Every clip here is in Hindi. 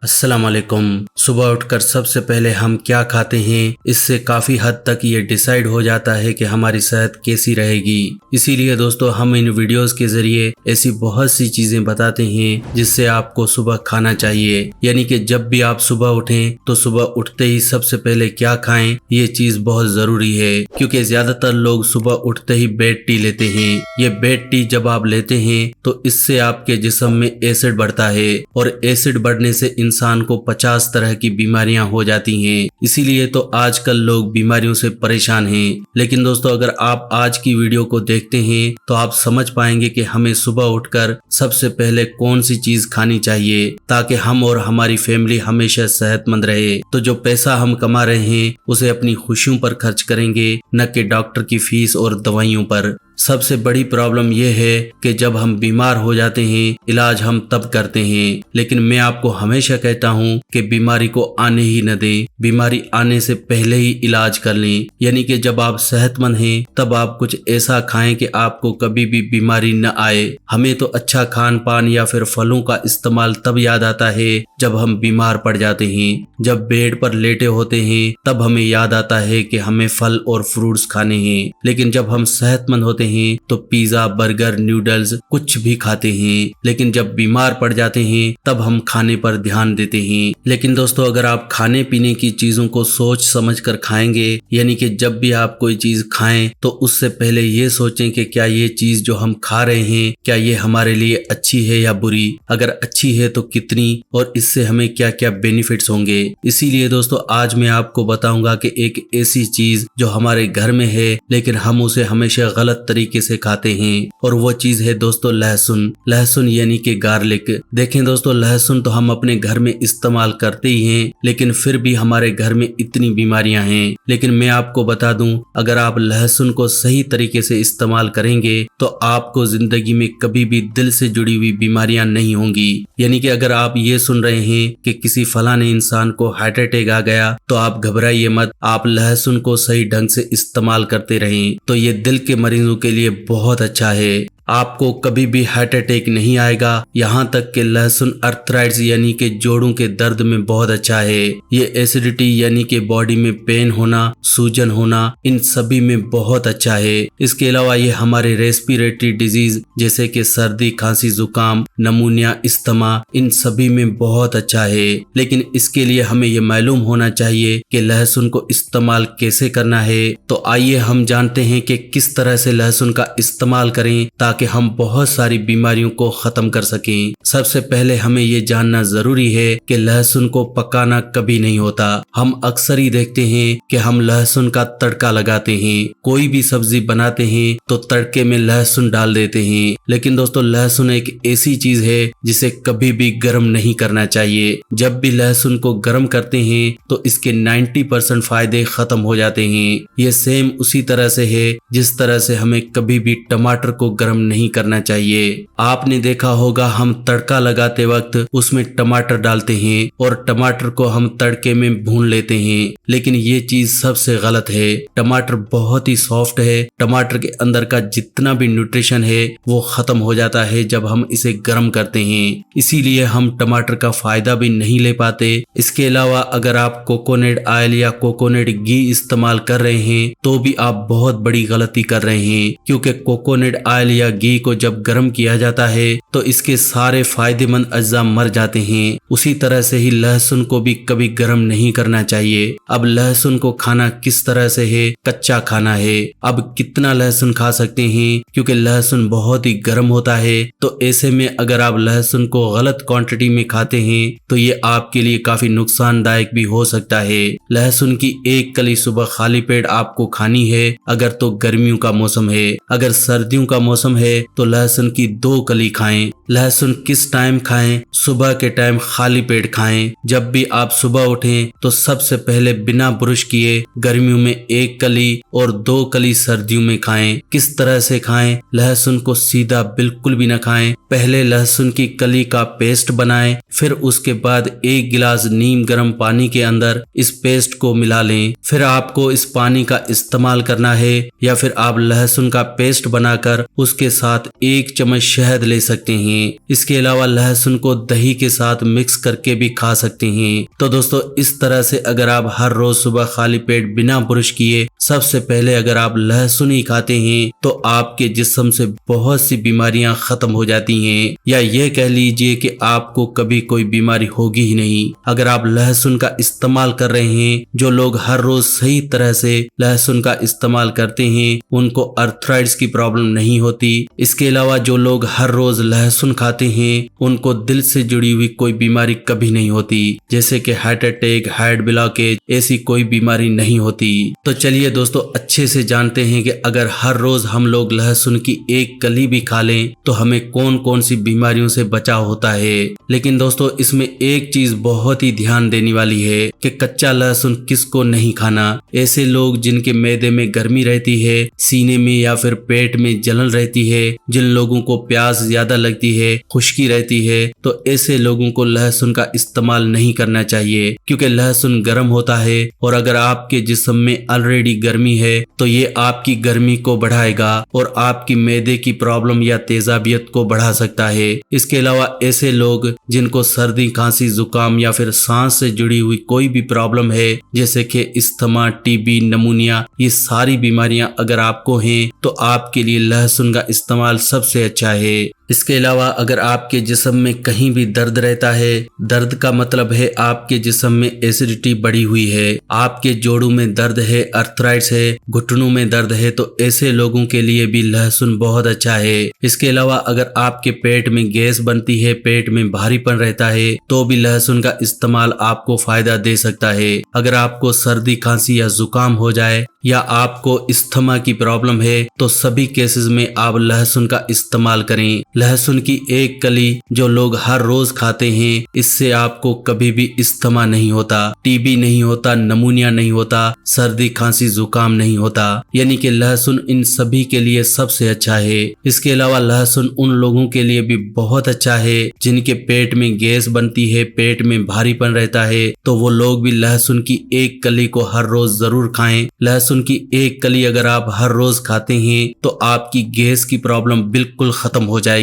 अस्सलाम वालेकुम। सुबह उठकर सबसे पहले हम क्या खाते हैं, इससे काफ़ी हद तक ये डिसाइड हो जाता है कि हमारी सेहत कैसी रहेगी। इसीलिए दोस्तों हम इन वीडियोस के ज़रिए ऐसी बहुत सी चीज़ें बताते हैं जिससे आपको सुबह खाना चाहिए। यानी कि जब भी आप सुबह उठें तो सुबह उठते ही सबसे पहले क्या खाएं, ये चीज़ बहुत ज़रूरी है। क्योंकि ज़्यादातर लोग सुबह उठते ही बेड टी लेते हैं। ये बेड टी जब आप लेते हैं तो इससे आपके जिस्म में एसिड बढ़ता है और एसिड बढ़ने से इंसान को 50 तरह की बीमारियां हो जाती हैं। इसीलिए तो आजकल लोग बीमारियों से परेशान हैं। लेकिन दोस्तों अगर आप आज की वीडियो को देखते हैं तो आप समझ पाएंगे कि हमें सुबह उठकर सबसे पहले कौन सी चीज खानी चाहिए ताकि हम और हमारी फैमिली हमेशा सेहतमंद रहे। तो जो पैसा हम कमा रहे हैं उसे अपनी खुशियों पर खर्च करेंगे, न कि डॉक्टर की फीस और दवाइयों पर। सबसे बड़ी प्रॉब्लम यह है कि जब हम बीमार हो जाते हैं इलाज हम तब करते हैं। लेकिन मैं आपको हमेशा कहता हूं कि बीमारी को आने ही न दें, बीमारी आने से पहले ही इलाज कर लें। यानी कि जब आप सेहतमंद हैं तब आप कुछ ऐसा खाएं कि आपको कभी भी बीमारी न आए। हमें तो अच्छा खान पान या फिर फलों का इस्तेमाल तब याद आता है जब हम बीमार पड़ जाते हैं। जब बेड पर लेटे होते हैं तब हमें याद आता है कि हमें फल और फ्रूट्स खाने हैं। लेकिन जब हम सेहतमंद होते हैं तो पिज्जा, बर्गर, नूडल्स कुछ भी खाते हैं। लेकिन जब बीमार पड़ जाते हैं तब हम खाने पर ध्यान देते हैं। लेकिन दोस्तों अगर आप खाने पीने की चीजों को सोच समझ कर खाएंगे, यानी कि जब भी आप कोई चीज खाएं तो उससे पहले ये सोचें कि क्या ये चीज जो हम खा रहे हैं क्या ये हमारे लिए अच्छी है या बुरी। अगर अच्छी है तो कितनी और इससे हमें क्या क्या बेनिफिट्स होंगे। इसीलिए दोस्तों आज मैं आपको बताऊंगा कि एक ऐसी चीज जो हमारे घर में है लेकिन हम उसे हमेशा गलत तरीके से खाते हैं, और वो चीज है दोस्तों लहसुन। लहसुन यानी कि गार्लिक। देखें दोस्तों लहसुन तो हम अपने घर में इस्तेमाल करते ही हैं, लेकिन फिर भी हमारे घर में इतनी बीमारियां हैं। लेकिन मैं आपको बता दूं अगर आप लहसुन को सही तरीके से इस्तेमाल करेंगे तो आपको जिंदगी में कभी भी दिल से जुड़ी हुई बीमारियां नहीं होंगी। यानी कि अगर आप ये सुन रहे हैं कि किसी फलाने इंसान को हार्ट अटैक आ गया तो आप घबराइए मत, आप लहसुन को सही ढंग से इस्तेमाल करते रहें तो ये दिल के मरीजों के लिए बहुत अच्छा है। आपको कभी भी हार्ट अटैक नहीं आएगा। यहाँ तक कि लहसुन अर्थराइट्स यानी कि जोड़ों के दर्द में बहुत अच्छा है। ये एसिडिटी यानी कि बॉडी में पेन होना, सूजन होना, इन सभी में बहुत अच्छा है। इसके अलावा ये हमारे रेस्पिरेटरी डिजीज जैसे कि सर्दी, खांसी, जुकाम, नमूनिया, इस्थमा, इन सभी में बहुत अच्छा है। लेकिन इसके लिए हमें ये मालूम होना चाहिए कि लहसुन को इस्तेमाल कैसे करना है। तो आइए हम जानते हैं कि किस तरह से लहसुन का इस्तेमाल करें ताकि हम बहुत सारी बीमारियों को खत्म कर सकें। सबसे पहले हमें ये जानना जरूरी है कि लहसुन को पकाना कभी नहीं होता। हम अक्सर ही देखते हैं कि हम लहसुन का तड़का लगाते हैं। कोई भी सब्जी बनाते हैं तो तड़के में लहसुन डाल देते हैं। लेकिन दोस्तों लहसुन एक ऐसी चीज है जिसे कभी भी गर्म नहीं करना चाहिए। जब भी लहसुन को गर्म करते हैं तो इसके 90% फायदे खत्म हो जाते हैं। ये सेम उसी तरह से है जिस तरह से हमें कभी भी टमाटर को गर्म नहीं करना चाहिए। आपने देखा होगा हम तड़का लगाते वक्त उसमें टमाटर डालते हैं और टमाटर को हम तड़के में भून लेते हैं, लेकिन ये चीज सबसे गलत है। टमाटर बहुत ही सॉफ्ट है। टमाटर के अंदर का जितना भी न्यूट्रिशन है वो खत्म हो जाता है जब हम इसे गर्म करते हैं। इसीलिए हम टमाटर का फायदा भी नहीं ले पाते। इसके अलावा अगर आप कोकोनट ऑयल या कोकोनट घी इस्तेमाल कर रहे हैं तो भी आप बहुत बड़ी गलती कर रहे हैं, क्योंकि कोकोनट ऑयल या घी को जब गर्म किया जाता है तो इसके सारे फायदेमंद अज्जा मर जाते हैं। उसी तरह से ही लहसुन को भी कभी गर्म नहीं करना चाहिए। अब लहसुन को खाना किस तरह से है, कच्चा खाना है। अब कितना लहसुन खा सकते हैं, क्योंकि लहसुन बहुत ही गर्म होता है। तो ऐसे में अगर आप लहसुन को गलत क्वांटिटी में खाते हैं तो ये आपके लिए काफी नुकसानदायक भी हो सकता है। लहसुन की एक कली सुबह खाली पेट आपको खानी है अगर तो गर्मियों का मौसम है। अगर सर्दियों का मौसम है तो लहसुन की 2 कली खाएं। लहसुन किस टाइम खाएं? सुबह के टाइम खाली पेट खाएं। जब भी आप सुबह उठें तो सबसे पहले बिना ब्रश किए गर्मियों में 1 कली और 2 कली सर्दियों में खाएं। किस तरह से खाएं? लहसुन को सीधा बिल्कुल भी न खाएं, पहले लहसुन की कली का पेस्ट बनाएं, फिर उसके बाद 1 गिलास नीम गर्म पानी के अंदर इस पेस्ट को मिला लें। फिर आपको इस पानी का इस्तेमाल करना है, या फिर आप लहसुन का पेस्ट बनाकर उसके साथ 1 चम्मच शहद ले सकते हैं। इसके अलावा लहसुन को दही के साथ मिक्स करके भी खा सकते हैं। तो दोस्तों इस तरह से अगर आप हर रोज सुबह खाली पेट बिना ब्रश किए सबसे पहले अगर आप लहसुन ही खाते हैं तो आपके जिस्म से बहुत सी बीमारियां खत्म हो जाती हैं, या ये कह लीजिए कि आपको कभी कोई बीमारी होगी ही नहीं अगर आप लहसुन का इस्तेमाल कर रहे हैं। जो लोग हर रोज सही तरह से लहसुन का इस्तेमाल करते हैं उनको अर्थराइटिस की प्रॉब्लम नहीं होती। इसके अलावा जो लोग हर रोज लहसुन खाते हैं उनको दिल से जुड़ी हुई कोई बीमारी कभी नहीं होती, जैसे कि हार्ट अटैक, हार्ट ब्लॉकेज, ऐसी कोई बीमारी नहीं होती। तो चलिए दोस्तों अच्छे से जानते हैं कि अगर हर रोज हम लोग लहसुन की 1 कली भी खा लें तो हमें कौन कौन सी बीमारियों से बचाव होता है। लेकिन दोस्तों इसमें एक चीज बहुत ही ध्यान देने वाली है कि कच्चा लहसुन किसको नहीं खाना। ऐसे लोग जिनके मैदे में गर्मी रहती है, सीने में या फिर पेट में जलन रहती है, जिन लोगों को प्यास ज्यादा लगती है, खुश्की रहती है, तो ऐसे लोगों को लहसुन का इस्तेमाल नहीं करना चाहिए, क्योंकि लहसुन गर्म होता है और अगर आपके जिस्म में ऑलरेडी गर्मी है तो ये आपकी गर्मी को बढ़ाएगा और आपकी मैदे की प्रॉब्लम या तेजाबियत को बढ़ा सकता है। इसके अलावा ऐसे लोग जिनको सर्दी, खांसी, जुकाम या फिर सांस से जुड़ी हुई कोई भी प्रॉब्लम है, जैसे कि अस्थमा, टीबी, नमूनिया, ये सारी बीमारियां अगर आपको हैं तो आपके लिए लहसुन का इस्तेमाल सबसे अच्छा है। इसके अलावा अगर आपके जिस्म में कहीं भी दर्द रहता है, दर्द का मतलब है आपके जिस्म में एसिडिटी बढ़ी हुई है, आपके जोड़ों में दर्द है, अर्थराइटिस है, घुटनों में दर्द है, तो ऐसे लोगों के लिए भी लहसुन बहुत अच्छा है। इसके अलावा अगर आपके पेट में गैस बनती है, पेट में भारीपन रहता है, तो भी लहसुन का इस्तेमाल आपको फायदा दे सकता है। अगर आपको सर्दी, खांसी या जुकाम हो जाए या आपको अस्थमा की प्रॉब्लम है तो सभी केसेस में आप लहसुन का इस्तेमाल करें। लहसुन की 1 कली जो लोग हर रोज खाते हैं, इससे आपको कभी भी अस्थमा नहीं होता, टीबी नहीं होता, नमूनिया नहीं होता, सर्दी, खांसी, जुकाम नहीं होता। यानी कि लहसुन इन सभी के लिए सबसे अच्छा है। इसके अलावा लहसुन उन लोगों के लिए भी बहुत अच्छा है जिनके पेट में गैस बनती है, पेट में भारीपन रहता है, तो वो लोग भी लहसुन की 1 कली को हर रोज जरूर खाएं। लहसुन की 1 कली अगर आप हर रोज खाते हैं तो आपकी गैस की प्रॉब्लम बिल्कुल खत्म हो जाएगी।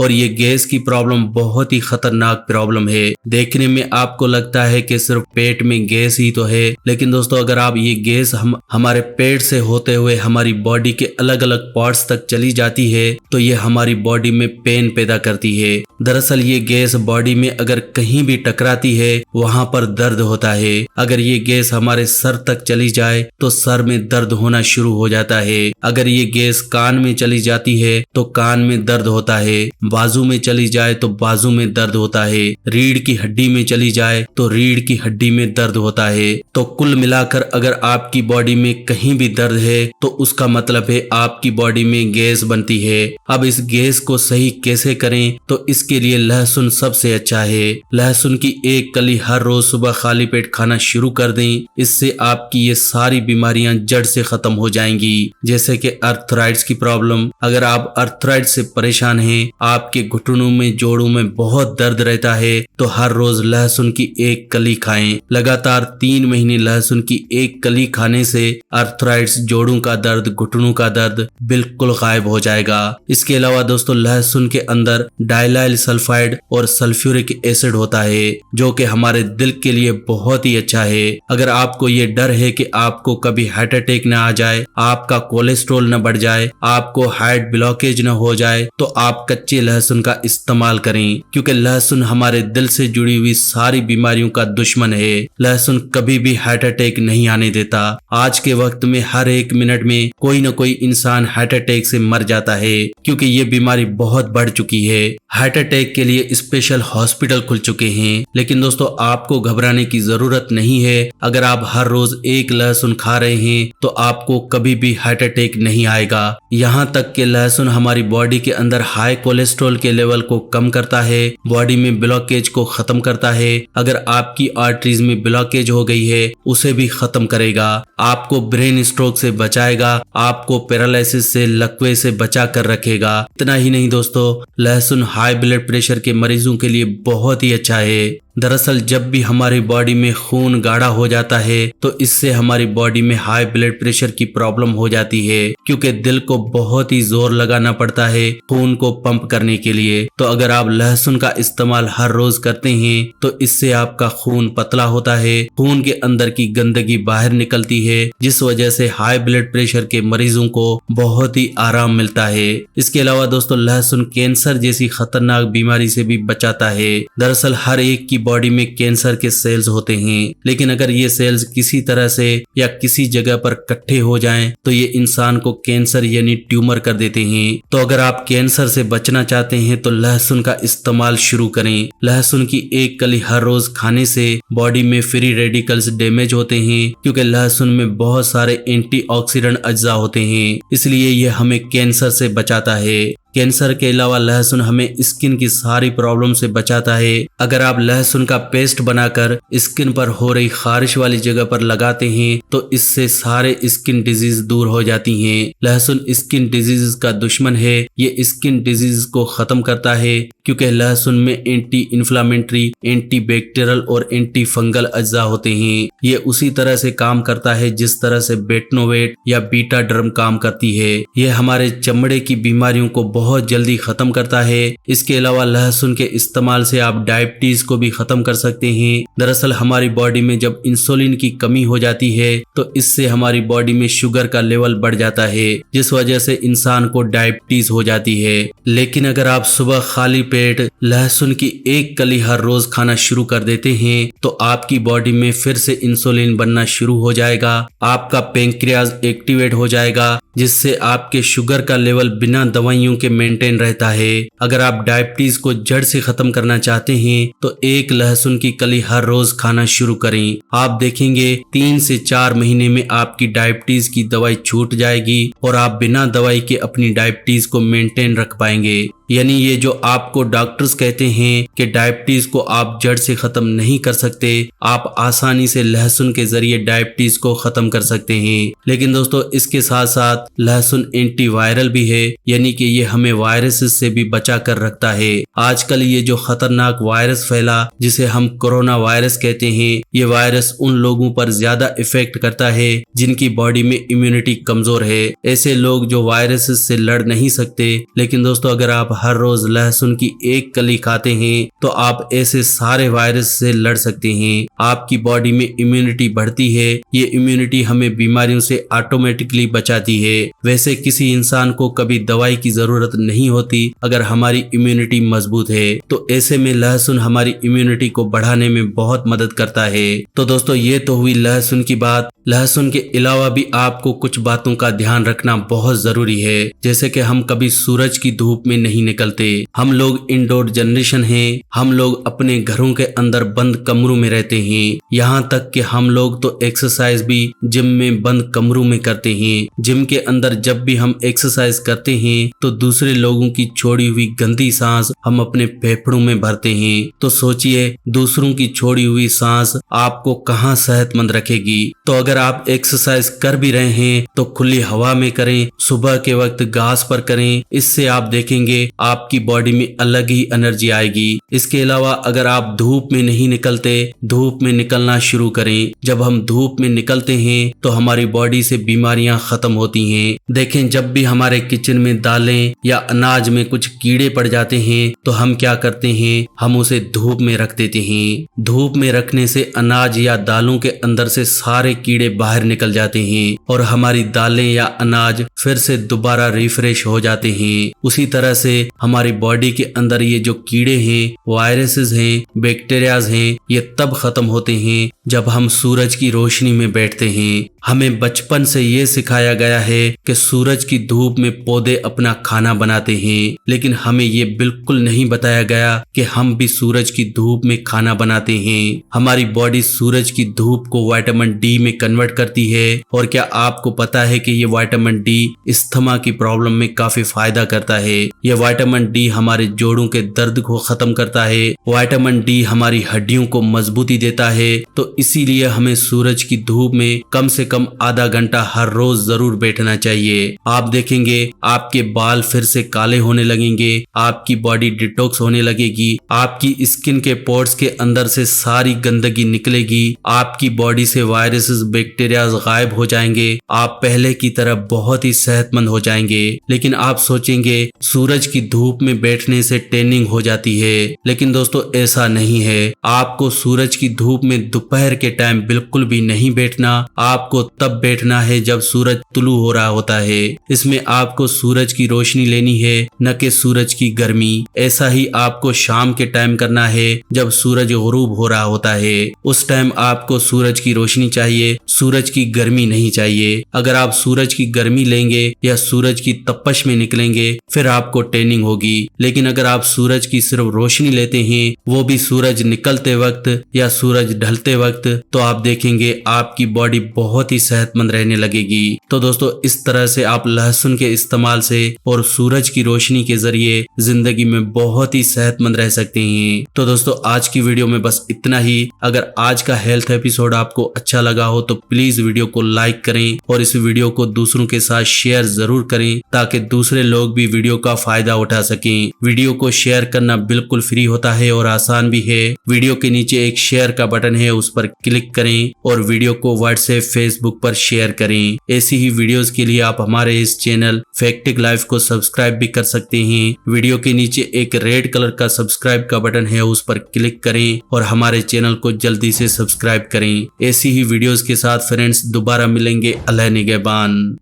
और ये गैस की प्रॉब्लम बहुत ही खतरनाक प्रॉब्लम है। देखने में आपको लगता है कि सिर्फ पेट में गैस ही तो है, लेकिन दोस्तों अगर आप ये गैस हमारे पेट से होते हुए हमारी बॉडी के अलग अलग पार्ट्स तक चली जाती है तो ये हमारी बॉडी में पेन पैदा करती है। दरअसल ये गैस बॉडी में अगर कहीं भी टकराती है वहां पर दर्द होता है। अगर ये गैस हमारे सर तक चली जाए तो सर में दर्द होना शुरू हो जाता है। अगर ये गैस कान में चली जाती है तो कान में दर्द होता है, बाजू में चली जाए तो बाजू में दर्द होता है, रीढ़ की हड्डी में चली जाए तो रीढ़ की हड्डी में दर्द होता है। तो कुल मिलाकर अगर आपकी बॉडी में कहीं भी दर्द है तो उसका मतलब है आपकी बॉडी में गैस बनती है। अब इस गैस को सही कैसे करें, तो इसके लिए लहसुन सबसे अच्छा है। लहसुन की 1 कली हर रोज सुबह खाली पेट खाना शुरू कर दें, इससे आपकी ये सारी बीमारियां जड़ से खत्म हो जाएंगी। जैसे कि अर्थराइटिस की प्रॉब्लम, अगर आप अर्थराइटिस से परेशान हैं, आपके घुटनों में, जोड़ों में बहुत दर्द रहता है, तो हर रोज लहसुन की 1 कली खाएं। लगातार 3 महीने लहसुन की 1 कली खाने से अर्थराइटिस, जोड़ों का दर्द, घुटनों का दर्द बिल्कुल गायब हो जाएगा। इसके अलावा दोस्तों लहसुन के अंदर डाइलाइल सल्फाइड और सल्फ्यूरिक एसिड होता है जो कि हमारे दिल के लिए बहुत ही अच्छा है। अगर आपको ये डर है कि आपको कभी हार्ट अटैक न आ जाए, आपका कोलेस्ट्रॉल न बढ़ जाए, आपको हार्ट ब्लॉकेज न हो जाए, तो आप कच्चे लहसुन का इस्तेमाल करें, क्योंकि लहसुन हमारे दिल से जुड़ी हुई सारी बीमारियों का दुश्मन है। लहसुन कभी भी हार्ट अटैक नहीं आने देता। आज के वक्त में हर 1 मिनट में कोई न कोई इंसान हार्ट अटैक से मर जाता है, क्योंकि ये बीमारी बहुत बढ़ चुकी है। हार्ट अटैक के लिए स्पेशल हॉस्पिटल खुल चुके हैं, लेकिन दोस्तों आपको घबराने की जरूरत नहीं है। अगर आप हर रोज 1 लहसुन खा रहे हैं हैं तो आपको कभी भी हार्ट अटैक नहीं आएगा। यहाँ तक कि लहसुन हमारी बॉडी के अंदर हाई कोलेस्ट्रॉल के लेवल को कम करता है, बॉडी में ब्लॉकेज को खत्म करता है। अगर आपकी आर्टरीज में ब्लॉकेज हो गई है उसे भी खत्म करेगा, आपको ब्रेन स्ट्रोक से बचाएगा, आपको पैरालिसिस से, लकवे से बचा कर रखेगा। इतना ही नहीं दोस्तों, लहसुन हाई ब्लड प्रेशर के मरीजों के लिए बहुत ही अच्छा है। दरअसल जब भी हमारी बॉडी में खून गाढ़ा हो जाता है तो इससे हमारी बॉडी में हाई ब्लड प्रेशर की प्रॉब्लम हो जाती है, क्योंकि दिल को बहुत ही जोर लगाना पड़ता है खून को पंप करने के लिए। तो अगर आप लहसुन का इस्तेमाल हर रोज करते हैं तो इससे आपका खून पतला होता है, खून के अंदर की गंदगी बाहर निकलती है, जिस वजह से हाई ब्लड प्रेशर के मरीजों को बहुत ही आराम मिलता है। इसके अलावा दोस्तों, लहसुन कैंसर जैसी खतरनाक बीमारी से भी बचाता है। दरअसल हर एक की बॉडी में कैंसर के सेल्स होते हैं, लेकिन अगर ये सेल्स किसी तरह से या किसी जगह पर इकट्ठे हो जाएं तो ये इंसान को कैंसर यानी ट्यूमर कर देते हैं। तो अगर आप कैंसर से बचना चाहते हैं तो लहसुन का इस्तेमाल शुरू करें। लहसुन की एक कली हर रोज खाने से बॉडी में फ्री रेडिकल्स डैमेज होते हैं, क्योंकि लहसुन में बहुत सारे एंटीऑक्सीडेंट अज्जा होते हैं, इसलिए ये हमें कैंसर से बचाता है। कैंसर के अलावा लहसुन हमें स्किन की सारी प्रॉब्लम से बचाता है। अगर आप लहसुन का पेस्ट बनाकर स्किन पर हो रही खारिश वाली जगह पर लगाते हैं तो इससे सारे स्किन डिजीज दूर हो जाती हैं। लहसुन स्किन डिजीज का दुश्मन है, ये स्किन डिजीज को खत्म करता है, क्योंकि लहसुन में एंटी इन्फ्लामेटरी, एंटी बैक्टीरियल और एंटी फंगल अज्जा होते हैं। ये उसी तरह से काम करता है जिस तरह से बेटनोवेट या बीटा ड्रम काम करती है। यह हमारे चमड़े की बीमारियों को बहुत जल्दी खत्म करता है। इसके अलावा लहसुन के इस्तेमाल से आप डायबिटीज को भी खत्म कर सकते हैं। दरअसल हमारी बॉडी में जब इंसुलिन की कमी हो जाती है तो इससे हमारी बॉडी में शुगर का लेवल बढ़ जाता है, जिस वजह से इंसान को डायबिटीज हो जाती है। लेकिन अगर आप सुबह खाली पेट लहसुन की एक कली हर रोज खाना शुरू कर देते हैं तो आपकी बॉडी में फिर से इंसुलिन बनना शुरू हो जाएगा, आपका पैंक्रियाज एक्टिवेट हो जाएगा, जिससे आपके शुगर का लेवल बिना दवाइयों के मेंटेन रहता है। अगर आप डायबिटीज को जड़ से खत्म करना चाहते हैं तो एक लहसुन की कली हर रोज खाना शुरू करें। आप देखेंगे 3 से 4 महीने में आपकी डायबिटीज की दवाई छूट जाएगी और आप बिना दवाई के अपनी डायबिटीज को मेंटेन रख पाएंगे। यानी ये जो आपको डॉक्टर्स कहते हैं कि डायबिटीज को आप जड़ से खत्म नहीं कर सकते, आप आसानी से लहसुन के जरिए डायबिटीज को खत्म कर सकते हैं। लेकिन दोस्तों, इसके साथ साथ लहसुन एंटीवायरल भी है, यानी कि ये हमें वायरसेस से भी बचा कर रखता है। आजकल ये जो खतरनाक वायरस फैला जिसे हम कोरोना वायरस कहते हैं, ये वायरस उन लोगों पर ज्यादा इफेक्ट करता है जिनकी बॉडी में इम्यूनिटी कमजोर है, ऐसे लोग जो वायरसेस से लड़ नहीं सकते। लेकिन दोस्तों, अगर आप हर रोज लहसुन की एक कली खाते हैं तो आप ऐसे सारे वायरस से लड़ सकते हैं। आपकी बॉडी में इम्यूनिटी बढ़ती है, ये इम्यूनिटी हमें बीमारियों से ऑटोमेटिकली बचाती है। वैसे किसी इंसान को कभी दवाई की जरूरत नहीं होती अगर हमारी इम्यूनिटी मजबूत है, तो ऐसे में लहसुन हमारी इम्यूनिटी को बढ़ाने में बहुत मदद करता है। तो दोस्तों, ये तो हुई लहसुन की बात। लहसुन के अलावा भी आपको कुछ बातों का ध्यान रखना बहुत जरूरी है, जैसे कि हम कभी सूरज की धूप में नहीं निकलते। हम लोग इंडोर जनरेशन हैं, हम लोग अपने घरों के अंदर बंद कमरों में रहते हैं। यहाँ तक कि हम लोग तो एक्सरसाइज भी जिम में बंद कमरों में करते हैं। जिम के अंदर जब भी हम एक्सरसाइज करते हैं तो दूसरे लोगों की छोड़ी हुई गंदी सांस हम अपने फेफड़ों में भरते हैं। तो सोचिए, दूसरों की छोड़ी हुई सांस आपको कहाँ सेहतमंद रखेगी। तो अगर आप एक्सरसाइज कर भी रहे हैं तो खुली हवा में करें, सुबह के वक्त घास पर करें, इससे आप देखेंगे आपकी बॉडी में अलग ही एनर्जी आएगी। इसके अलावा अगर आप धूप में नहीं निकलते, धूप में निकलना शुरू करें। जब हम धूप में निकलते हैं तो हमारी बॉडी से बीमारियां खत्म होती हैं। देखें, जब भी हमारे किचन में दालें या अनाज में कुछ कीड़े पड़ जाते हैं तो हम क्या करते हैं, हम उसे धूप में रख देते हैं। धूप में रखने से अनाज या दालों के अंदर से सारे कीड़े बाहर निकल जाते हैं और हमारी दालें या अनाज फिर से दोबारा रिफ्रेश हो जाते हैं। उसी तरह से हमारी बॉडी के अंदर ये जो कीड़े हैं, वायरसेस हैं, बैक्टीरियाज हैं, ये तब खत्म होते हैं जब हम सूरज की रोशनी में बैठते हैं। हमें बचपन से ये सिखाया गया है कि सूरज की धूप में पौधे अपना खाना बनाते हैं, लेकिन हमें ये बिल्कुल नहीं बताया गया कि हम भी सूरज की धूप में खाना बनाते हैं। हमारी बॉडी सूरज की धूप को विटामिन डी में कन्वर्ट करती है। और क्या आपको पता है कि ये विटामिन डी अस्थमा की प्रॉब्लम में काफी फायदा करता है। ये विटामिन डी हमारे जोड़ों के दर्द को खत्म करता है। विटामिन डी हमारी हड्डियों को मजबूती देता है। तो इसीलिए हमें सूरज की धूप में कम से कम आधा घंटा हर रोज जरूर बैठना चाहिए। आप देखेंगे आपके बाल फिर से काले होने लगेंगे, आपकी बॉडी डिटॉक्स होने लगेगी, आपकी स्किन के पोर्स के अंदर से सारी गंदगी निकलेगी, आपकी बॉडी से वायरसेस बैक्टीरिया गायब हो जाएंगे, आप पहले की तरह बहुत ही सेहतमंद हो जाएंगे। लेकिन आप सोचेंगे सूरज की धूप में बैठने से टैनिंग हो जाती है, लेकिन दोस्तों ऐसा नहीं है। आपको सूरज की धूप में दोपहर के टाइम बिल्कुल भी नहीं बैठना। आपको तब बैठना है जब सूरज तुलू हो रहा होता है। इसमें आपको सूरज की रोशनी लेनी है, न कि सूरज की गर्मी। ऐसा ही आपको शाम के टाइम करना है जब सूरज गुरूब हो रहा होता है। उस टाइम आपको सूरज की रोशनी चाहिए, सूरज की गर्मी नहीं चाहिए। अगर आप सूरज की गर्मी लेंगे या सूरज की तपश में निकलेंगे फिर आपको टैनिंग होगी। लेकिन अगर आप सूरज की सिर्फ रोशनी लेते हैं, वो भी सूरज निकलते वक्त या सूरज ढलते वक्त, तो आप देखेंगे आपकी बॉडी बहुत ही सेहतमंद रहने लगेगी। तो दोस्तों इस तरह से आप लहसुन के इस्तेमाल से और सूरज की रोशनी के जरिए जिंदगी में बहुत ही सेहतमंद रह सकते हैं। तो दोस्तों आज की वीडियो में बस इतना ही। अगर आज का हेल्थ एपिसोड आपको अच्छा लगा हो तो प्लीज वीडियो को लाइक करें और इस वीडियो को दूसरों के साथ शेयर जरूर करें ताकि दूसरे लोग भी वीडियो का फायदा उठा सकें। वीडियो को शेयर करना बिल्कुल फ्री होता है और आसान भी है। वीडियो के नीचे एक शेयर का बटन है, उस पर क्लिक करें और वीडियो को व्हाट्सएप फेसबुक पर शेयर करें। ऐसी ही वीडियोस के लिए आप हमारे इस चैनल फैक्टिक लाइफ को सब्सक्राइब भी कर सकते हैं। वीडियो के नीचे एक रेड कलर का सब्सक्राइब का बटन है, उस पर क्लिक करें और हमारे चैनल को जल्दी से सब्सक्राइब करें। ऐसी ही वीडियोस के साथ फ्रेंड्स दोबारा मिलेंगे। अल्लाह निगहबान।